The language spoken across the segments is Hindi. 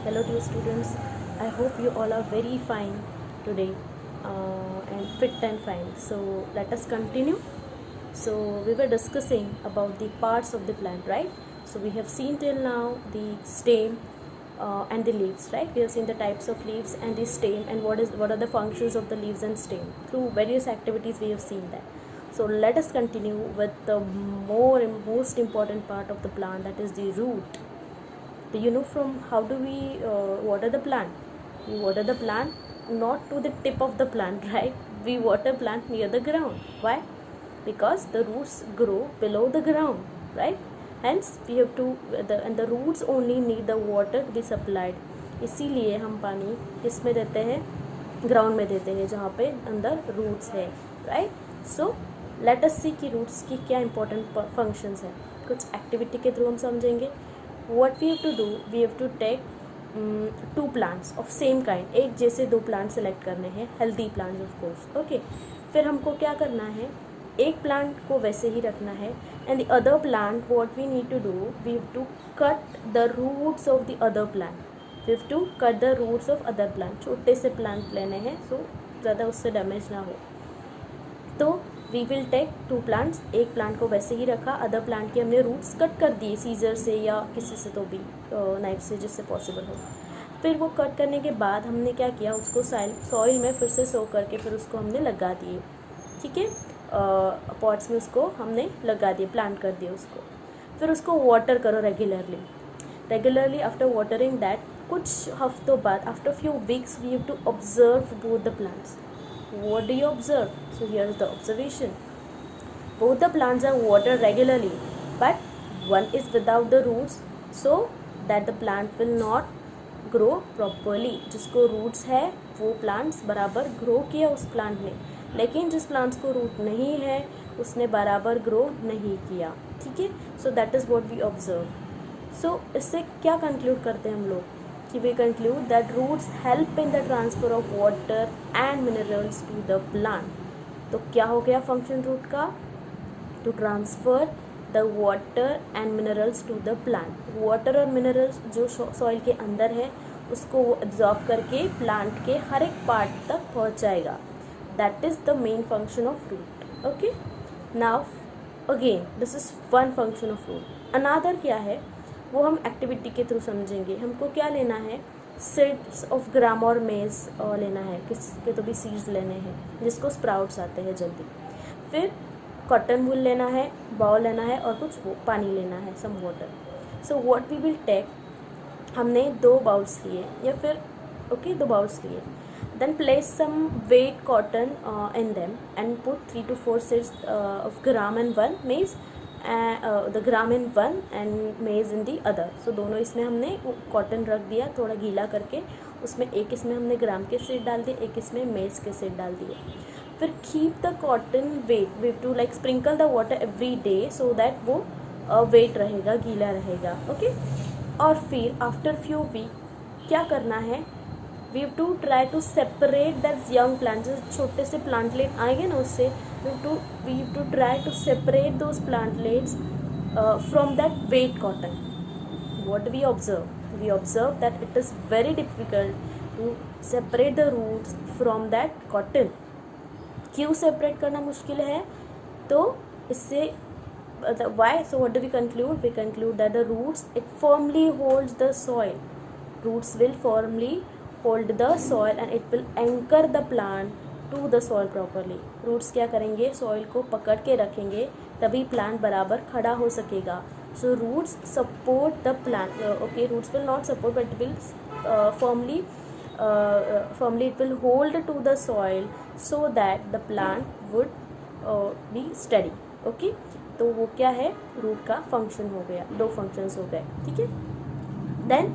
Hello dear students, I hope you all are very fine today and fit and fine. So let us continue. So we were discussing about the parts of the plant, right? So we have seen till now the stem and the leaves, right? We have seen the types of leaves and the stem and what are the functions of the leaves and stem. Through various activities we have seen that. So let us continue with the most important part of the plant, that is the root. Do you know from how do we water the plant? We water the plant not to the tip of the plant, right? We water plant near the ground. Why? Because the roots grow below the ground, right? Hence we have to and the roots only need the water to be supplied. इसीलिए हम पानी किस में देते हैं? ग्राउंड में देते हैं, जहाँ पे अंदर रूट्स है, राइट? सो लेट अस सी कि रूट्स की क्या इंपॉर्टेंट फंक्शंस हैं. कुछ एक्टिविटी के थ्रू हम समझेंगे. what we have to do, we have to take two plants of same kind. एक जैसे दो प्लांट सेलेक्ट करने हैं, healthy plants of course. Okay, फिर हमको क्या करना है? एक प्लांट को वैसे ही रखना है and the other plant what we need to do, we have to cut the roots of the other plant. We have to cut the roots of other plant. छोटे से प्लांट लेने हैं सो ज़्यादा उससे डैमेज ना हो. तो we will take two plants. एक प्लांट को वैसे ही रखा, अदर प्लांट के हमने रूट्स कट कर दिए सीजर से या किसी से, तो भी नाइफ से, जिससे पॉसिबल हो. फिर वो कट करने के बाद हमने क्या किया, उसको सॉइल में फिर से सो करके फिर उसको हमने लगा दिए. ठीक है, पॉट्स में उसको हमने लगा दिए, प्लांट कर दिए उसको. फिर उसको वाटर करो रेगुलरली. आफ्टर वाटरिंग दैट, कुछ हफ्तों बाद, after few weeks, we have to observe both the plants. What do you observe? So here is the observation. Both the plants are watered regularly, but one is without the roots, so that the plant will not grow properly. जिसको roots है वो plants बराबर grow किया उस plant ने, लेकिन जिस plants को root नहीं है उसने बराबर grow नहीं किया. ठीक है, so that is what we observe. So इससे क्या conclude करते हैं हम लोग कि we conclude that roots help in the transfer of water and minerals to the plant. तो क्या हो गया फंक्शन रूट का? To transfer the water and minerals to the plant. Water और मिनरल्स जो सॉइल के अंदर है उसको वो एब्जॉर्ब करके प्लांट के हर एक पार्ट तक पहुंचाएगा. That is the main function of root. Okay, now again this is one function of root. Another क्या है वो हम एक्टिविटी के थ्रू समझेंगे. हमको क्या लेना है? सीड्स ऑफ ग्राम और मेज लेना है, किसके तो भी सीड्स लेने हैं जिसको स्प्राउट्स आते हैं जल्दी. फिर कॉटन वूल लेना है, बाउल लेना है और कुछ वो पानी लेना है, some water. So what we will take, हमने 2 बाउल्स लिए या फिर ओके 2 बाउल्स लिए. Then place some wet cotton in them and put 3 to 4 seeds of gram and 1 maize. The gram in one and maize in the other. सो दोनों इसमें हमने कॉटन रख दिया थोड़ा गीला करके, उसमें एक इसमें हमने ग्राम के सीड डाल दिए, एक इसमें मेज के सीड डाल दिए. फिर keep the cotton wet, we have to like sprinkle the water every day so that वो वेट रहेगा, गीला रहेगा. ओके, और फिर आफ्टर फ्यू वीक क्या करना है? We have to try to separate that young plant. जो छोटे से प्लांटलेट आएंगे ना उससे we have to try to separate those plantlets from that wet cotton. What we observe? We observe that it is very difficult to separate the roots from that cotton. क्यों separate करना मुश्किल है? तो इससे why? So what do we conclude? We conclude that the roots, it firmly holds the soil. Roots will firmly hold the soil and it will anchor the plant to the soil properly. Roots क्या करेंगे? सॉइल को पकड़ के रखेंगे, तभी प्लांट बराबर खड़ा हो सकेगा. So roots support the plant. Okay, roots will not support but will firmly it will hold to the soil so that the plant would be steady. Okay, तो वो क्या है? रूट का फंक्शन हो गया, 2 फंक्शंस हो गए. ठीक है, then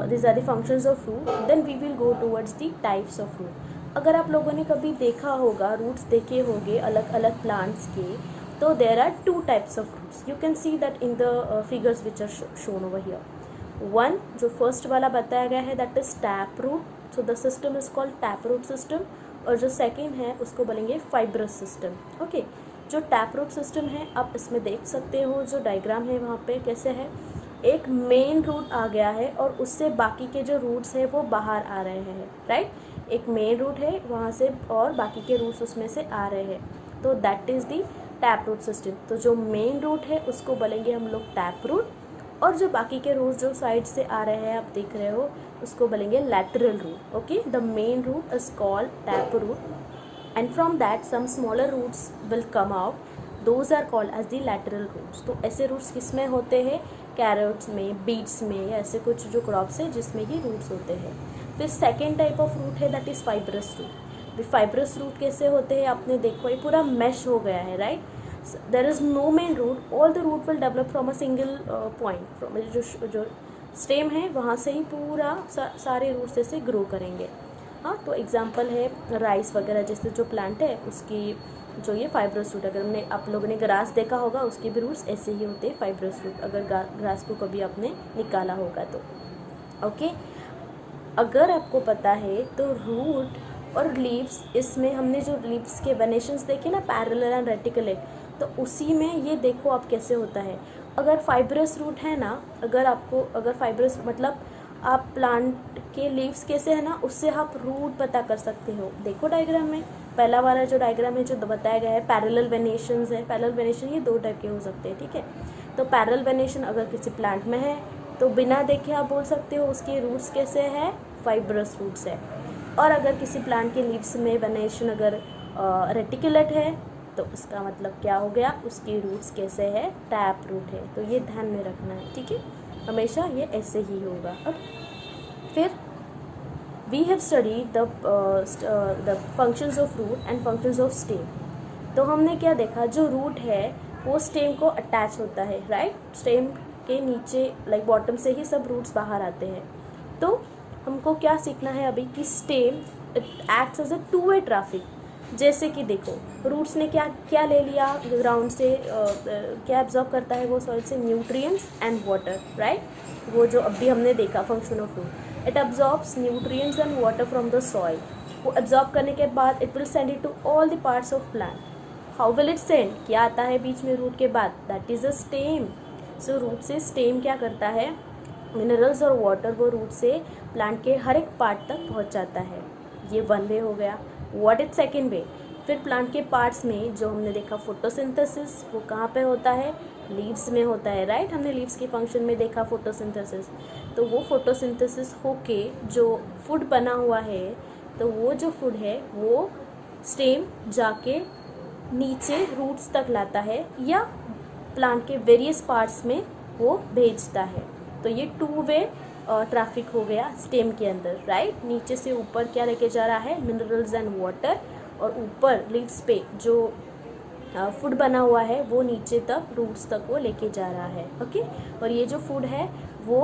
these are the functions of root. Then we will go towards the types of root. अगर आप लोगों ने कभी देखा होगा, रूट्स देखे होंगे अलग अलग प्लांट्स के, तो there are 2 types of roots. You can see that in the figures which are shown over here. One, जो फर्स्ट वाला बताया गया है, that is tap root. So the system is called tap root system. और जो सेकेंड है उसको बोलेंगे fibrous system. Okay, जो टैप रूट सिस्टम है आप इसमें देख सकते हो, जो डायग्राम है वहाँ पे कैसे है. एक मेन रूट आ गया है और उससे बाकी के जो रूट्स हैं वो बाहर आ रहे हैं, राइट। एक मेन रूट है वहाँ से और बाकी के रूट्स उसमें से आ रहे हैं, तो that is the tap root system. तो जो मेन रूट है उसको बोलेंगे हम लोग टैप रूट, और जो बाकी के रूट जो साइड से आ रहे हैं आप देख रहे हो उसको बोलेंगे lateral root. Okay, the main root is called tap root and from that some smaller roots will come out, those are called as the lateral roots। तो ऐसे roots किस में होते हैं, कैरेट्स में, बीट्स में, या ऐसे कुछ जो क्रॉप्स है जिसमें ये रूट्स होते हैं। फिर सेकेंड टाइप ऑफ रूट है that is fibrous root. Fibrous root कैसे होते हैं, आपने देखो ये पूरा मैश हो गया है, right. There is no main root, all the root will develop from a single point, from जो स्टेम है वहाँ से ही पूरा सारे रूट्स ऐसे ग्रो करेंगे। हाँ, तो एग्जांपल है राइस वगैरह जैसे जो प्लांट है उसकी जो ये फाइब्रस रूट, अगर हमने आप लोगों ने ग्रास देखा होगा उसके भी रूट्स ऐसे ही होते हैं फाइब्रस रूट, अगर ग्रास को कभी आपने निकाला होगा तो। ओके, अगर आपको पता है तो रूट और लीव्स, इसमें हमने जो लीव्स के वेनेशंस देखे ना पैरेलल एंड रेटिकुलेट, तो उसी में ये देखो आप कैसे होता है। अगर फाइब्रस रूट है ना, अगर फाइब्रस मतलब आप प्लांट के लीव्स कैसे है ना, उससे आप रूट पता कर सकते हो। देखो डायग्राम में पहला वाला जो डायग्राम है जो बताया गया है पैरेलल वेनेशंस है। पैरेलल वेनेशन ये दो टाइप के हो सकते हैं, ठीक है। तो पैरेलल वेनेशन अगर किसी प्लांट में है तो बिना देखे आप बोल सकते हो उसके रूट्स कैसे है, फाइब्रस रूट्स है। और अगर किसी प्लांट के लीव्स में वेनेशन अगर रेटिकुलेट है तो उसका मतलब क्या हो गया, उसके रूट्स कैसे है, टैप रूट है। तो ये ध्यान में रखना है, ठीक है, हमेशा ये ऐसे ही होगा। और फिर we have studied the functions of root and functions of stem. तो हमने क्या देखा, जो रूट है वो स्टेम को अटैच होता है, राइट। स्टेम के नीचे लाइक बॉटम से ही सब रूट्स बाहर आते हैं। तो हमको क्या सीखना है अभी कि stem acts as a two way traffic. जैसे कि देखो रूट्स ने क्या क्या ले लिया ग्राउंड से, क्या एब्जॉर्ब करता है वो सॉइल से, न्यूट्रिएंट्स एंड वाटर, राइट। वो जो अभी हमने देखा function of root, it absorbs nutrients and water from the soil. वो एब्जॉर्ब करने के बाद it will send it to all the parts of plant. How will it send, क्या आता है बीच में रूट के बाद, that is a stem. So root से स्टेम क्या करता है, मिनरल्स और वाटर वो रूट से प्लांट के हर एक पार्ट तक पहुंचाता है। ये वन वे हो गया। व्हाट इज सेकेंड वे, फिर प्लांट के पार्ट्स में जो हमने देखा फोटोसिंथेसिस, वो कहाँ पे होता है, लीव्स में होता है, राइट। हमने लीव्स के फंक्शन में देखा फोटोसिंथेसिस। तो वो फोटोसिंथेसिस होके जो फूड बना हुआ है, तो वो जो फूड है वो स्टेम जाके नीचे रूट्स तक लाता है या प्लांट के वेरियस पार्ट्स में वो भेजता है। तो ये टू वे ट्रैफिक हो गया स्टेम के अंदर, राइट। नीचे से ऊपर क्या लेके जा रहा है, मिनरल्स एंड वाटर, और ऊपर लीव्स पे जो फूड बना हुआ है वो नीचे तक रूट्स तक वो लेके जा रहा है। ओके, और ये जो फूड है वो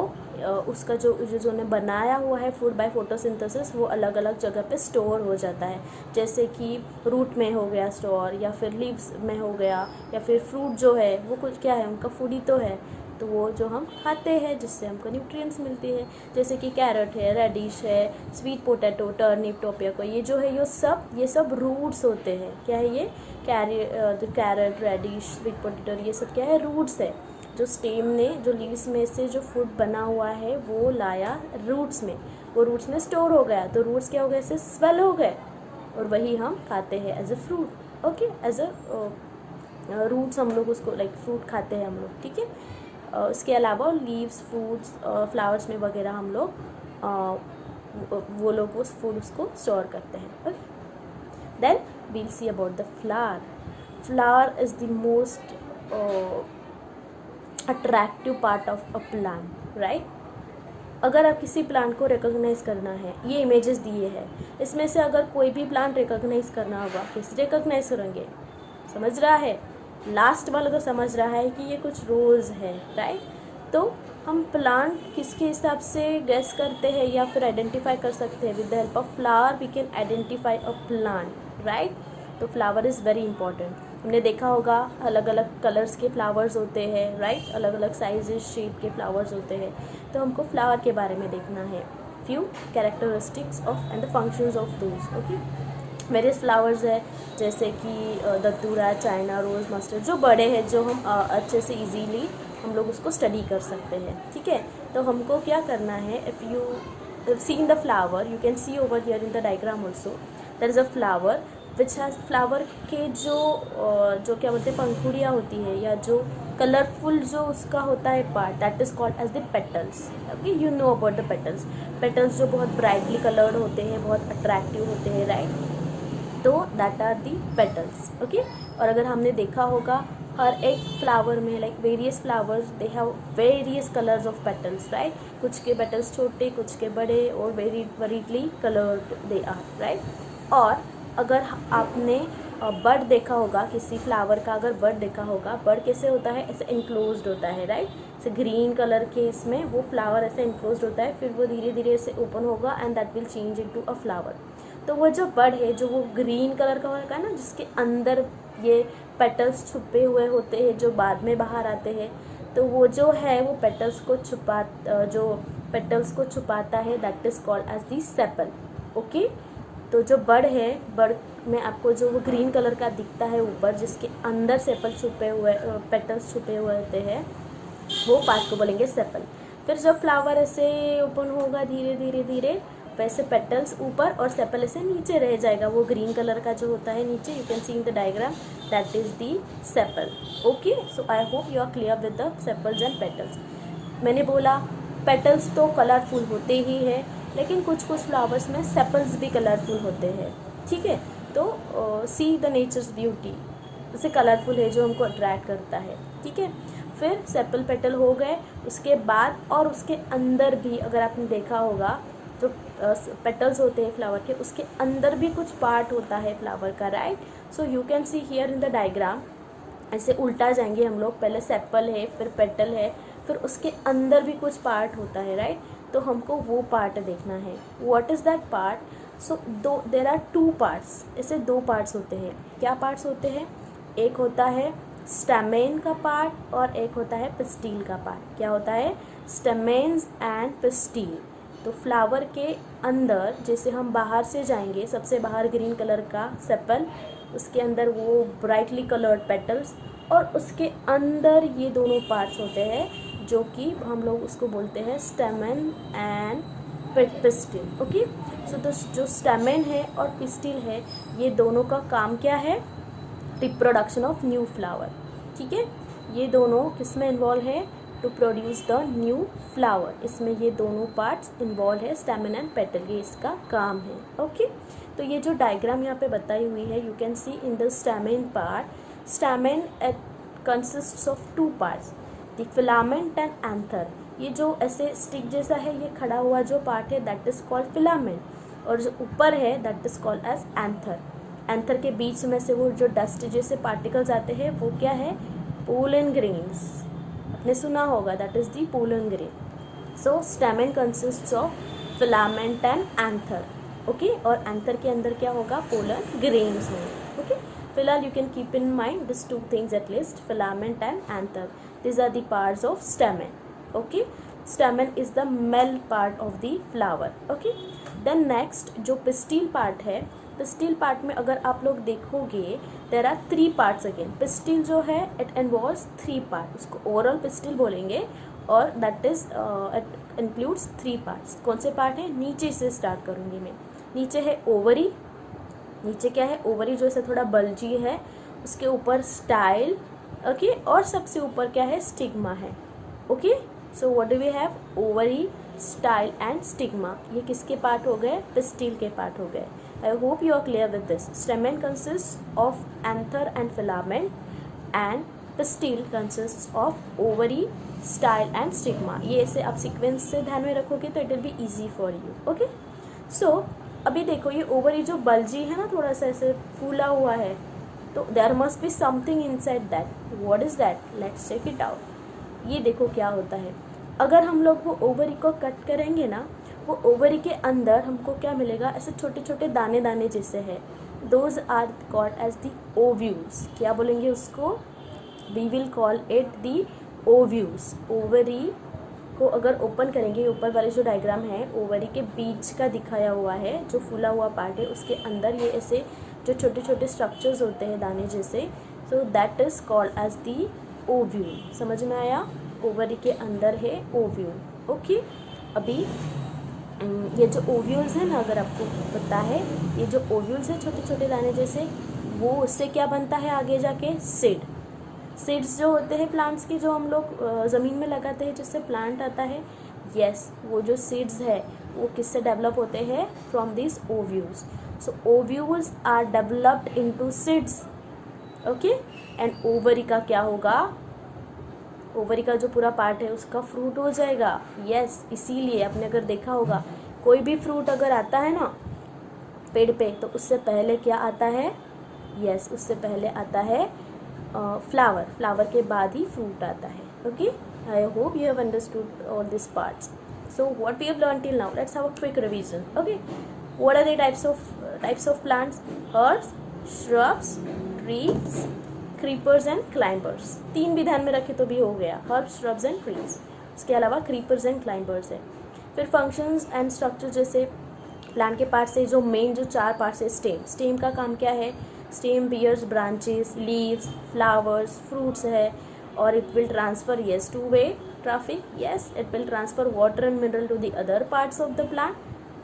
उसका जो ने बनाया हुआ है फूड बाय फोटोसिंथेसिस, वो अलग अलग जगह पे स्टोर हो जाता है। जैसे कि रूट में हो गया स्टोर, या फिर लीव्स में हो गया, या फिर फ्रूट जो है वो कुछ क्या है, उनका फूड ही तो है। तो वो जो हम खाते हैं जिससे हमको न्यूट्रिएंट्स मिलती है, जैसे कि कैरेट है, रेडिश है, स्वीट पोटैटो, टर्निप, टोपियाको, ये जो है ये सब रूट्स होते हैं। क्या है ये, कैरेट, रेडिश, स्वीट पोटैटो, ये सब क्या है, रूट्स है। जो स्टेम ने जो लीव्स में से जो फूड बना हुआ है वो लाया रूट्स में, वो रूट्स में स्टोर हो गया, तो रूट्स क्या हो गए, ऐसे स्वेल हो गए, और वही हम खाते हैं as a fruit. Okay, as a roots हम लोग उसको लाइक फ्रूट खाते हैं हम लोग, ठीक है। उसके अलावा लीव्स, फ्रूट्स, फ्लावर्स में वगैरह हम लोग वो लोग उस फूड उसको स्टोर करते हैं। Okay, then we'll see about the flower. Flower is the most attractive part of a plant, right. अगर आप किसी प्लांट को रिकॉग्नाइज करना है, ये इमेजेस दिए हैं, इसमें से अगर कोई भी प्लांट रिकॉग्नाइज करना होगा, कैसे रिकॉग्नाइज करेंगे, समझ रहा है, लास्ट वाला तो समझ रहा है कि ये कुछ रोज़ है, राइट। तो हम प्लांट किसके हिसाब से गेस करते हैं या फिर आइडेंटिफाई कर सकते हैं, with the help of flower we can identify a plant, right. तो फ्लावर इज़ वेरी इंपॉर्टेंट। हमने देखा होगा अलग अलग कलर्स के फ्लावर्स होते हैं, राइट, अलग अलग साइजेस शेप के फ्लावर्स होते हैं। तो हमको फ्लावर के बारे में देखना है, few characteristics of and the functions of those. Okay, various flowers है जैसे कि दत्तूरा, चाइना रोज़, मस्टर्ड, जो बड़े हैं, जो हम अच्छे से इजीली हम लोग उसको स्टडी कर सकते हैं, ठीक है। तो हमको क्या करना है, if you see in the flower, you can see over here in the diagram also, there is a flower which has, flower के जो क्या बोलते हैं पंखुड़ियाँ होती है, या जो कलरफुल जो उसका होता है part, that is called as the petals. Okay, you know about the petals. Petals जो बहुत ब्राइटली कलर्ड होते हैं, बहुत अट्रैक्टिव होते हैं, राइट। तो that are the petals, okay. और अगर हमने देखा होगा हर एक फ्लावर में, like various flowers they have various colours of petals, right. कुछ के पेटल्स छोटे, कुछ के बड़े, और very variedly coloured they are, right. और अगर आपने बर्ड देखा होगा, किसी फ्लावर का अगर बर्ड देखा होगा, बर्ड कैसे होता है, ऐसे इनक्लोज्ड होता है, राइट। ऐसे ग्रीन कलर के इसमें वो फ्लावर ऐसे इनक्लोज्ड होता है, फिर वो धीरे धीरे ऐसे ओपन होगा and that will change into a flower. तो वो जो बर्ड है जो वो ग्रीन कलर का होगा ना, जिसके अंदर ये पेटल्स छुपे हुए होते हैं जो बाद में बाहर आते हैं, तो वो जो है वो पेटल्स को छुपाता है, that is called as the sepal, okay. तो जो बर्ड है, बर्ड में आपको जो वो ग्रीन कलर का दिखता है ऊपर, जिसके अंदर सेपल छुपे हुए, पेटल्स छुपे हुए होते हैं, वो पार्ट को बोलेंगे सेपल। फिर जब फ्लावर ऐसे ओपन होगा धीरे धीरे धीरे, वैसे पेटल्स ऊपर और सेपल ऐसे नीचे रह जाएगा, वो ग्रीन कलर का जो होता है नीचे, you can see in the diagram, that is the sepal, okay. So I hope you are clear with the sepals and petals. मैंने बोला पेटल्स तो कलरफुल होते ही हैं, लेकिन कुछ कुछ फ्लावर्स में सेपल्स भी कलरफुल होते हैं, ठीक है। तो सी द नेचर्स ब्यूटी, उसे कलरफुल है जो हमको अट्रैक्ट करता है, ठीक है। फिर सेपल पेटल हो गए, उसके बाद और उसके अंदर भी अगर आपने देखा होगा, जो पेटल्स होते हैं फ्लावर के, उसके अंदर भी कुछ पार्ट होता है फ्लावर का, right. So you can see here in the diagram, ऐसे उल्टा जाएंगे हम लोग, पहले सेपल है, फिर पेटल है, फिर उसके अंदर भी कुछ पार्ट होता है, राइट। तो हमको वो पार्ट देखना है, what is that part. So there are two parts, ऐसे दो पार्ट्स होते हैं। क्या पार्ट्स होते हैं, एक होता है स्टेमेन का पार्ट और एक होता है पिस्टिल का पार्ट। क्या होता है, स्टेमेन्स एंड पिस्टिल। तो फ्लावर के अंदर जैसे हम बाहर से जाएंगे, सबसे बाहर ग्रीन कलर का सेपल, उसके अंदर वो ब्राइटली कलर्ड पेटल्स, और उसके अंदर ये दोनों पार्ट्स होते हैं जो कि हम लोग उसको बोलते हैं स्टेमन एंड पिस्टिल, ओके। सो जो स्टेमन है और पिस्टिल है, ये दोनों का काम क्या है, रिप्रोडक्शन ऑफ न्यू फ्लावर, ठीक है। ये दोनों किस में इन्वॉल्व है, to produce the new flower, इसमें ये दोनों पार्ट्स इन्वॉल्व है, स्टेमन एंड पेटल, ये इसका काम है, ओके। तो ये जो डायग्राम यहाँ पे बताई हुई है, you can see in the स्टेमन part, स्टेमन consists of two parts, the filament and anther. ये जो ऐसे स्टिक जैसा है, ये खड़ा हुआ जो पार्ट है, दैट इज कॉल्ड फिलामेंट, और जो ऊपर है that is called as anther. Anther के बीच में से वो जो डस्ट जैसे पार्टिकल्स आते हैं, वो क्या है, पोलन ग्रेन्स, आपने सुना होगा, that is the pollen grain. So स्टेमन consists of filament and anther, okay. और एंथर के अंदर क्या होगा, पोलन ग्रेन्स होंगे, ओके। फिलहाल you can keep in mind this two things at least, filament and anther, these are the parts of stamen, okay. Stamen is the male part of the flower, okay. Then next जो pistil part है, pistil part में अगर आप लोग देखोगे, there are three parts again. pistil जो है it involves three parts, उसको oral pistil बोलेंगे, और that is it includes three parts. कौन से पार्ट है, नीचे से स्टार्ट करूँगी मैं। नीचे है ओवरी, नीचे क्या है, ओवरी जो ऐसे थोड़ा बल्जी है, उसके ऊपर स्टाइल, ओके, और सबसे ऊपर क्या है, स्टिग्मा है, okay. So what do we have, ovary, style and stigma, ये किसके पार्ट हो गए, पिस्टिल के पार्ट हो गए। I hope you are clear with this. Stamen consist of anther and filament, and pistil consist of ovary, style and stigma. ये ऐसे आप सीक्वेंस से ध्यान में रखोगे तो it will be easy for you, okay. So अभी देखो, ये ओवरी जो बल्जी है ना, थोड़ा सा ऐसे फूला हुआ है, तो there must be something inside that, what is that, let's check it out. ये देखो क्या होता है, अगर हम लोग वो ओवरी को कट करेंगे ना, वो ओवरी के अंदर हमको क्या मिलेगा, ऐसे छोटे छोटे दाने दाने जैसे है, those are called as the ovules. क्या बोलेंगे उसको, we will call it the ovules. Ovary को अगर ओपन करेंगे, ऊपर वाले जो डायग्राम है, ओवरी के बीच का दिखाया हुआ है, जो फूला हुआ पार्ट है, उसके अंदर ये ऐसे जो छोटे छोटे स्ट्रक्चर्स होते हैं दाने जैसे, so that is called as the ovule. समझ में आया, ओवरी के अंदर है ओव्यूल. ओके, अभी ये जो ओव्यूल्स है ना, अगर आपको पता है, ये जो ओव्यूल्स है छोटे छोटे दाने जैसे, वो उससे क्या बनता है आगे जाके? सीड. सीड्स जो होते हैं प्लांट्स की, जो हम लोग ज़मीन में लगाते हैं जिससे प्लांट आता है, यस, वो जो सीड्स है वो किससे डेवलप होते हैं? From this ovules. So ovules are developed into seeds. Okay, and ovary का क्या होगा? ओवरी का जो पूरा पार्ट है उसका फ्रूट हो जाएगा. यस, इसीलिए आपने अगर देखा होगा, कोई भी फ्रूट अगर आता है ना पेड़ पे, तो उससे पहले क्या आता है? यस, उससे पहले आता है फ्लावर. फ्लावर के बाद ही फ्रूट आता है. Okay, I hope you have understood all this parts. So what we have learn till now, let's have a quick revision. Okay, what are the types of plants? Herbs, shrubs, trees, creepers and climbers. 3 भी ध्यान में रखे तो भी हो गया, हर्ब्स, श्रब्स एंड ट्रीज. उसके अलावा क्रीपर्स एंड क्लाइंबर्स है. फिर फंक्शंस एंड स्ट्रक्चर, जैसे प्लांट के पार्ट से जो मेन जो 4 पार्ट्स है, स्टेम. स्टेम का काम क्या है? Stem bears branches, leaves, flowers, fruits है, और it will transfer, yes, 2 way traffic. Yes, it will transfer water and mineral to the other parts of the plant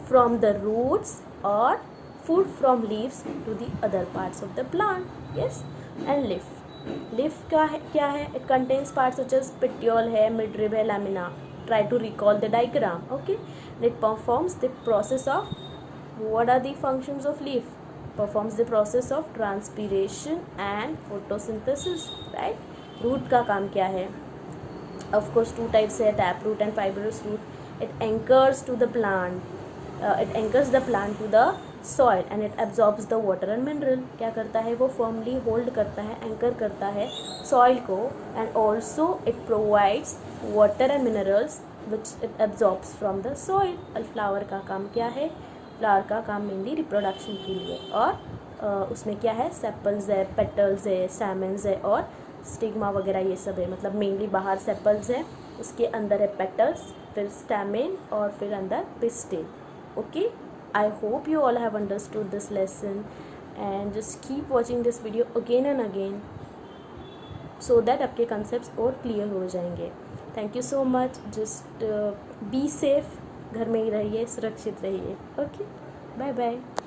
from the roots, और food from leaves to the other parts of the plant. Yes, and leaf. Leaf का है क्या है? It contains parts such as petiole है, मिडरिब है, lamina. Try to recall the diagram. Okay, it performs the process of, what are the functions of leaf? Performs the process of transpiration and photosynthesis, right? Root का काम क्या है? Of course 2 types है, tap root and fibrous root. It anchors to the plant. It anchors the plant to the soil and it absorbs the water and mineral. क्या करता है? वो firmly hold करता है, anchor करता है soil को, and also it provides water and minerals which it absorbs from the soil. और फ्लावर का काम क्या है? फ्लावर का काम मेनली रिप्रोडक्शन के लिए, और उसमें क्या है? सेपल्स है, पेटल्स है, स्टैमेंस है, और स्टिग्मा वगैरह ये सब है. मतलब मेनली बाहर सेपल्स है, उसके अंदर है पेटल्स, फिर स्टैमेन, और फिर अंदर pistil. Okay, I hope you all have understood this lesson, and just keep watching this video again and again so that आपके concepts और clear हो जाएंगे. Thank you so much. Just be safe. घर में ही रहिए, सुरक्षित रहिए. Okay, bye bye.